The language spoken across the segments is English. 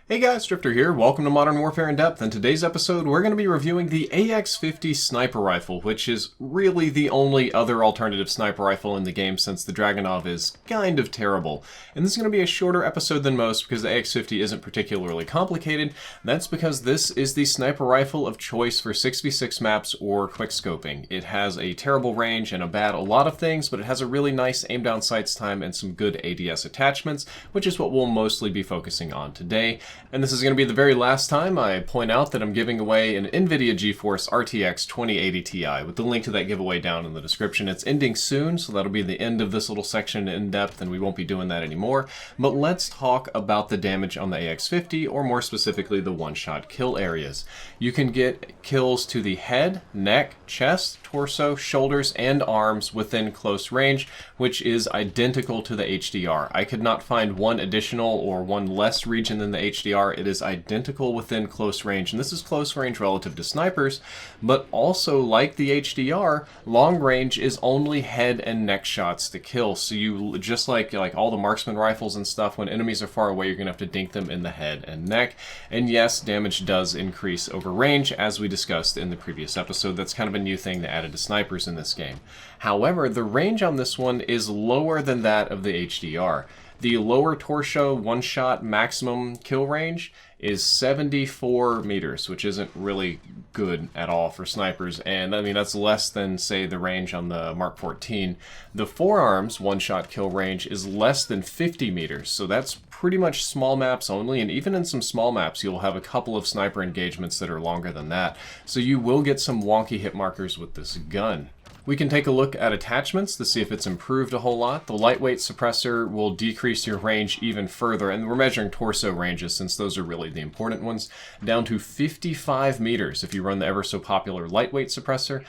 Hey guys, Drifter here. Welcome to Modern Warfare in Depth. In today's episode, we're going to be reviewing the AX50 sniper rifle, which is really the only other alternative sniper rifle in the game since the Dragunov is kind of terrible. And this is going to be a shorter episode than most because the AX50 isn't particularly complicated. That's because this is the sniper rifle of choice for 6v6 maps or quickscoping. It has a terrible range and a lot of things, but it has a really nice aim down sights time and some good ADS attachments, which is what we'll mostly be focusing on today. And this is going to be the very last time I point out that I'm giving away an NVIDIA GeForce RTX 2080 Ti, with the link to that giveaway down in the description. It's ending soon, so that'll be the end of this little section in depth, and we won't be doing that anymore. But let's talk about the damage on the AX50, or more specifically, the one-shot kill areas. You can get kills to the head, neck, chest, torso, shoulders, and arms within close range, which is identical to the HDR. I could not find one additional or one less region than the HDR. It is identical within close range, and this is close range relative to snipers, but also like the HDR, long range is only head and neck shots to kill. So you, just like all the marksman rifles and stuff, when enemies are far away, you're gonna have to dink them in the head and neck. And yes, damage does increase over range, as we discussed in the previous episode. That's kind of a new thing they added to snipers in this game. However, the range on this one is lower than that of the HDR. The lower torso one-shot maximum kill range is 74 meters, which isn't really good at all for snipers, and I mean that's less than, say, the range on the Mark 14. The forearms one-shot kill range is less than 50 meters, so that's pretty much small maps only, and even in some small maps you'll have a couple of sniper engagements that are longer than that, so you will get some wonky hit markers with this gun. We can take a look at attachments to see if it's improved a whole lot. The lightweight suppressor will decrease your range even further, and we're measuring torso ranges since those are really the important ones, down to 55 meters if you run the ever so popular lightweight suppressor.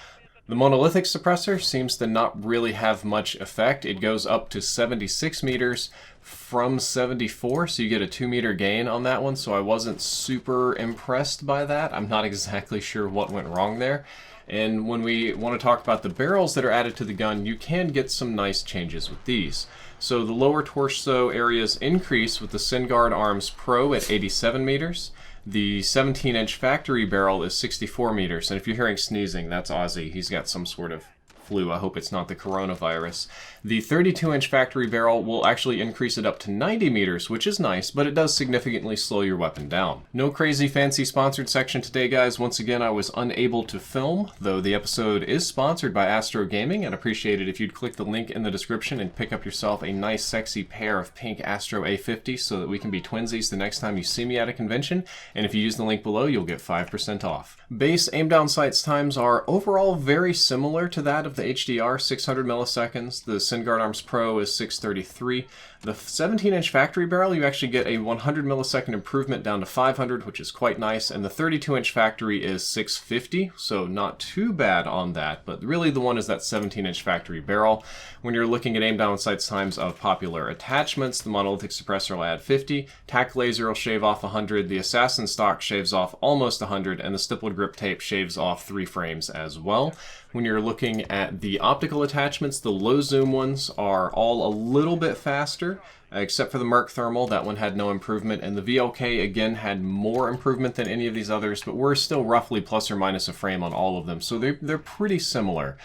The monolithic suppressor seems to not really have much effect. It goes up to 76 meters from 74, so you get a 2-meter gain on that one, so I wasn't super impressed by that. I'm not exactly sure what went wrong there. And when we want to talk about the barrels that are added to the gun, you can get some nice changes with these. So the lower torso areas increase with the Syngard Arms Pro at 87 meters. The 17-inch factory barrel is 64 meters. And if you're hearing sneezing, that's Ozzy. He's got some sort of flu. I hope it's not the coronavirus. The 32-inch factory barrel will actually increase it up to 90 meters, which is nice, but it does significantly slow your weapon down. No crazy fancy sponsored section today, guys. Once again, I was unable to film, though the episode is sponsored by Astro Gaming. I'd appreciate it if you'd click the link in the description and pick up yourself a nice sexy pair of pink Astro A50 so that we can be twinsies the next time you see me at a convention, and if you use the link below, you'll get 5% off. Base aim down sights times are overall very similar to that of the HDR, 600 milliseconds. The Syngard Arms Pro is 633. The 17-inch factory barrel, you actually get a 100 millisecond improvement down to 500, which is quite nice. And the 32-inch factory is 650, so not too bad on that. But really the one is that 17-inch factory barrel. When you're looking at aim down sights times of popular attachments, the monolithic suppressor will add 50, tac laser will shave off 100, the assassin stock shaves off almost 100, and the stippled grip tape shaves off 3 frames as well. When you're looking at the optical attachments, the low zoom ones are all a little bit faster, except for the Merc Thermal. That one had no improvement, and the VLK again had more improvement than any of these others, but we're still roughly plus or minus a frame on all of them, so they're pretty similar.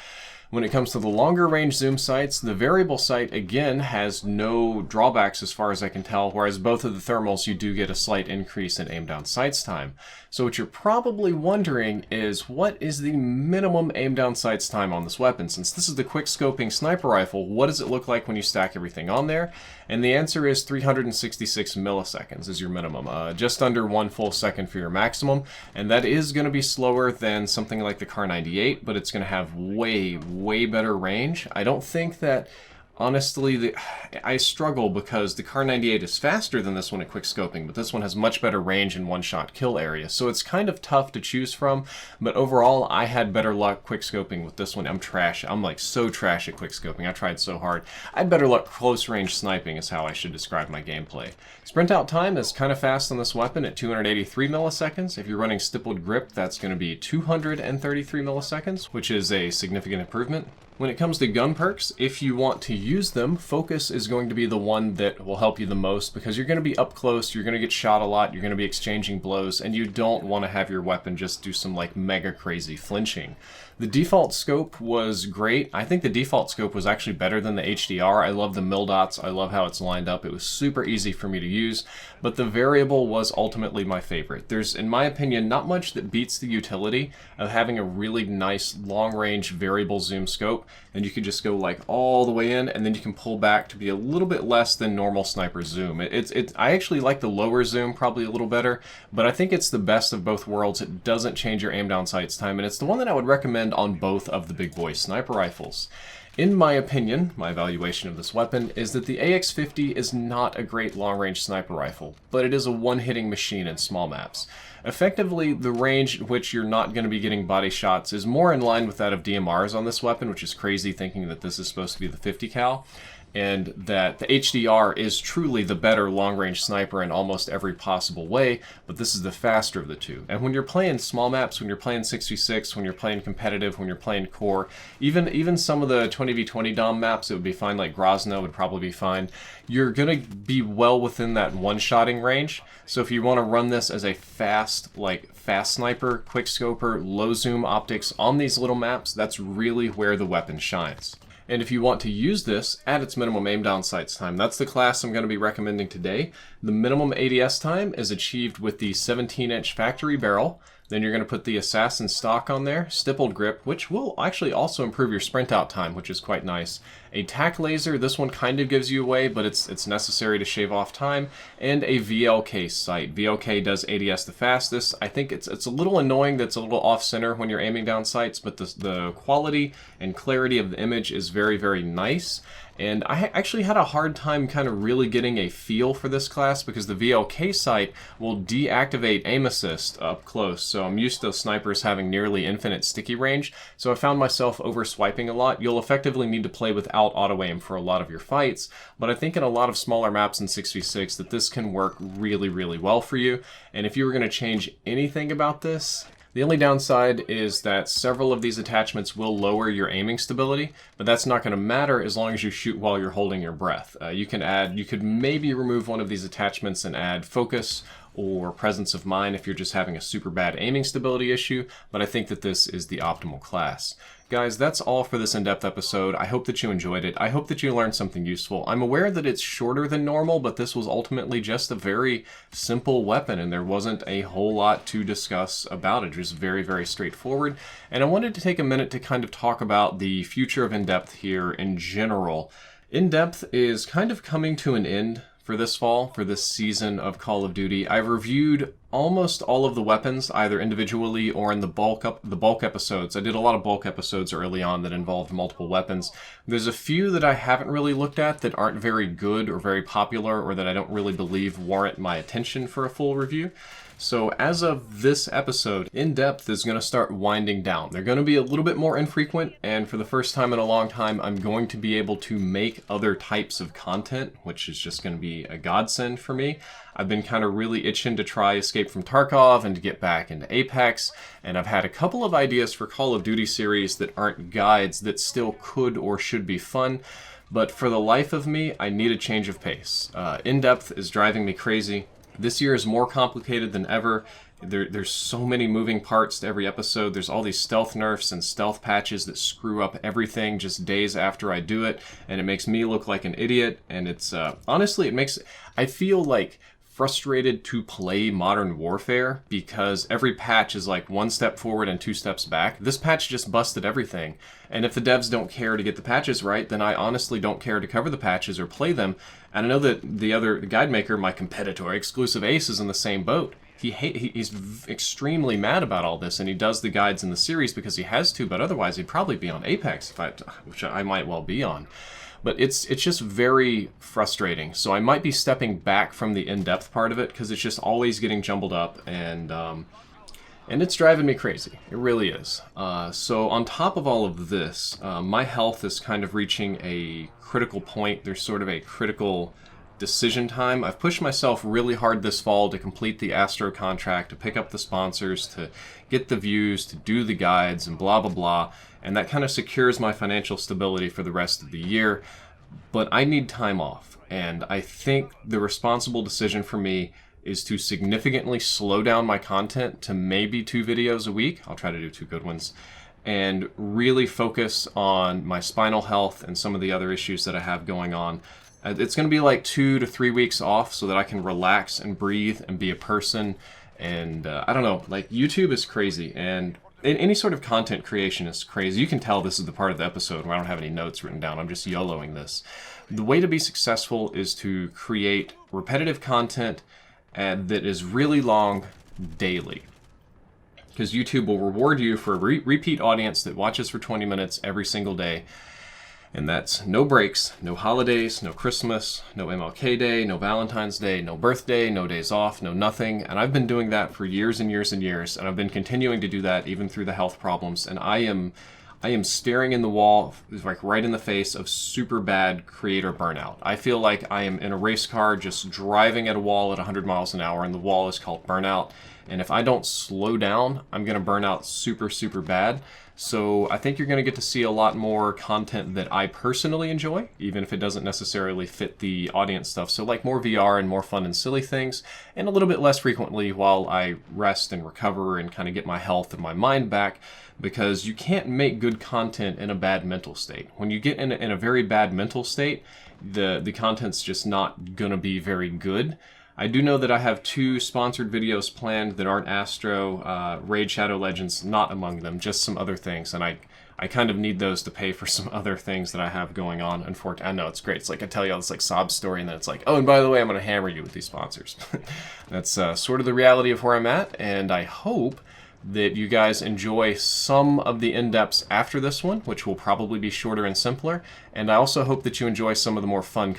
When it comes to the longer range zoom sights, the variable sight again has no drawbacks as far as I can tell, whereas both of the thermals you do get a slight increase in aim down sights time. So what you're probably wondering is, what is the minimum aim down sights time on this weapon? Since this is the quickscoping sniper rifle, what does it look like when you stack everything on there? And the answer is 366 milliseconds is your minimum, just under 1 full second for your maximum, and that is going to be slower than something like the Kar 98, but it's going to have way better range. I don't think that, honestly, I struggle because the Kar 98 is faster than this one at quickscoping, but this one has much better range and one-shot kill area, so it's kind of tough to choose from, but overall I had better luck quickscoping with this one. I'm trash. I'm like so trash at quickscoping. I tried so hard. I had better luck close range sniping is how I should describe my gameplay. Sprint out time is kind of fast on this weapon at 283 milliseconds. If you're running stippled grip, that's going to be 233 milliseconds, which is a significant improvement. When it comes to gun perks, if you want to use them, focus is going to be the one that will help you the most, because you're going to be up close, you're going to get shot a lot, you're going to be exchanging blows, and you don't want to have your weapon just do some like mega crazy flinching. The default scope was great. I think the default scope was actually better than the HDR. I love the mil dots. I love how it's lined up. It was super easy for me to use, but the variable was ultimately my favorite. There's, in my opinion, not much that beats the utility of having a really nice long-range variable zoom scope, and you can just go like all the way in, and then you can pull back to be a little bit less than normal sniper zoom. I actually like the lower zoom probably a little better, but I think it's the best of both worlds. It doesn't change your aim down sights time, and it's the one that I would recommend on both of the big boy sniper rifles. In my opinion, my evaluation of this weapon is that the AX50 is not a great long-range sniper rifle, but it is a one-hitting machine in small maps. Effectively, the range at which you're not going to be getting body shots is more in line with that of DMRs on this weapon, which is crazy thinking that this is supposed to be the 50 cal. And that the HDR is truly the better long-range sniper in almost every possible way, but this is the faster of the two. And when you're playing small maps, when you're playing 6v6, when you're playing competitive, when you're playing core, even some of the 20v20 dom maps, it would be fine, like Grozno would probably be fine. You're going to be well within that one-shotting range, so if you want to run this as a fast sniper, quickscoper, low zoom optics on these little maps, that's really where the weapon shines. And if you want to use this at its minimum aim down sights time, that's the class I'm going to be recommending today. The minimum ADS time is achieved with the 17-inch factory barrel. Then you're going to put the assassin stock on there, stippled grip, which will actually also improve your sprint out time, which is quite nice. A tack laser, this one kind of gives you away, but it's necessary to shave off time, and a VLK sight. VLK does ADS the fastest. I think it's a little annoying that it's a little off-center when you're aiming down sights, but the quality and clarity of the image is very, very nice. And I actually had a hard time kind of really getting a feel for this class because the VLK sight will deactivate aim assist up close. So I'm used to snipers having nearly infinite sticky range, so I found myself over swiping a lot. You'll effectively need to play without auto aim for a lot of your fights, but I think in a lot of smaller maps in 6v6 that this can work really, really well for you. And if you were going to change anything about this, the only downside is that several of these attachments will lower your aiming stability, but that's not going to matter as long as you shoot while you're holding your breath. You could maybe remove one of these attachments and add focus or presence of mind if you're just having a super bad aiming stability issue, but I think that this is the optimal class. Guys, that's all for this in-depth episode. I hope that you enjoyed it. I hope that you learned something useful. I'm aware that it's shorter than normal, but this was ultimately just a very simple weapon, and there wasn't a whole lot to discuss about it. It was very, very straightforward. And I wanted to take a minute to kind of talk about the future of in-depth here in general. In-depth is kind of coming to an end for this fall, for this season of Call of Duty. I've reviewed almost all of the weapons, either individually or in the bulk episodes. I did a lot of bulk episodes early on that involved multiple weapons. There's a few that I haven't really looked at that aren't very good or very popular or that I don't really believe warrant my attention for a full review. So as of this episode, In-Depth is going to start winding down. They're going to be a little bit more infrequent, and for the first time in a long time, I'm going to be able to make other types of content, which is just going to be a godsend for me. I've been kind of really itching to try Escape from Tarkov and to get back into Apex, and I've had a couple of ideas for Call of Duty series that aren't guides that still could or should be fun. But for the life of me, I need a change of pace. In-Depth is driving me crazy. This year is more complicated than ever. There's so many moving parts to every episode. There's all these stealth nerfs and stealth patches that screw up everything just days after I do it, and it makes me look like an idiot. And it's honestly, I feel like frustrated to play Modern Warfare because every patch is like one step forward and two steps back. This patch just busted everything, and if the devs don't care to get the patches right, then I honestly don't care to cover the patches or play them. And I know that the guide maker, my competitor, Exclusive Ace, is in the same boat. He's extremely mad about all this, and he does the guides in the series because he has to, but otherwise he'd probably be on Apex, which I might well be on. But it's just very frustrating. So I might be stepping back from the in-depth part of it because it's just always getting jumbled up, and it's driving me crazy. It really is. So on top of all of this, my health is kind of reaching a critical point. There's sort of a critical decision time. I've pushed myself really hard this fall to complete the Astro contract, to pick up the sponsors, to get the views, to do the guides, and blah, blah, blah. And that kind of secures my financial stability for the rest of the year. But I need time off. And I think the responsible decision for me is to significantly slow down my content to maybe 2 videos a week. I'll try to do 2 good ones. And really focus on my spinal health and some of the other issues that I have going on. It's going to be like 2 to 3 weeks off so that I can relax and breathe and be a person. And I don't know, like YouTube is crazy, and any sort of content creation is crazy. You can tell this is the part of the episode where I don't have any notes written down. I'm just YOLOing this. The way to be successful is to create repetitive content that is really long daily. Because YouTube will reward you for a repeat audience that watches for 20 minutes every single day. And that's no breaks, no holidays, no Christmas, no MLK Day, no Valentine's Day, no birthday, no days off, no nothing. And I've been doing that for years and years and years. And I've been continuing to do that even through the health problems. And I am staring in the wall, like right in the face of super bad creator burnout. I feel like I am in a race car just driving at a wall at 100 miles an hour, and the wall is called burnout. And if I don't slow down, I'm going to burn out super, super bad. So I think you're going to get to see a lot more content that I personally enjoy, even if it doesn't necessarily fit the audience stuff. So like more VR and more fun and silly things, and a little bit less frequently while I rest and recover and kind of get my health and my mind back, because you can't make good content in a bad mental state. When you get in a very bad mental state, the content's just not going to be very good. I do know that I have 2 sponsored videos planned that aren't Astro, Raid Shadow Legends, not among them, just some other things, and I kind of need those to pay for some other things that I have going on. Unfortunately, I know it's great. It's like I tell you all this like sob story, and then it's like, oh, and by the way, I'm going to hammer you with these sponsors. That's sort of the reality of where I'm at, and I hope that you guys enjoy some of the in-depths after this one, which will probably be shorter and simpler, and I also hope that you enjoy some of the more fun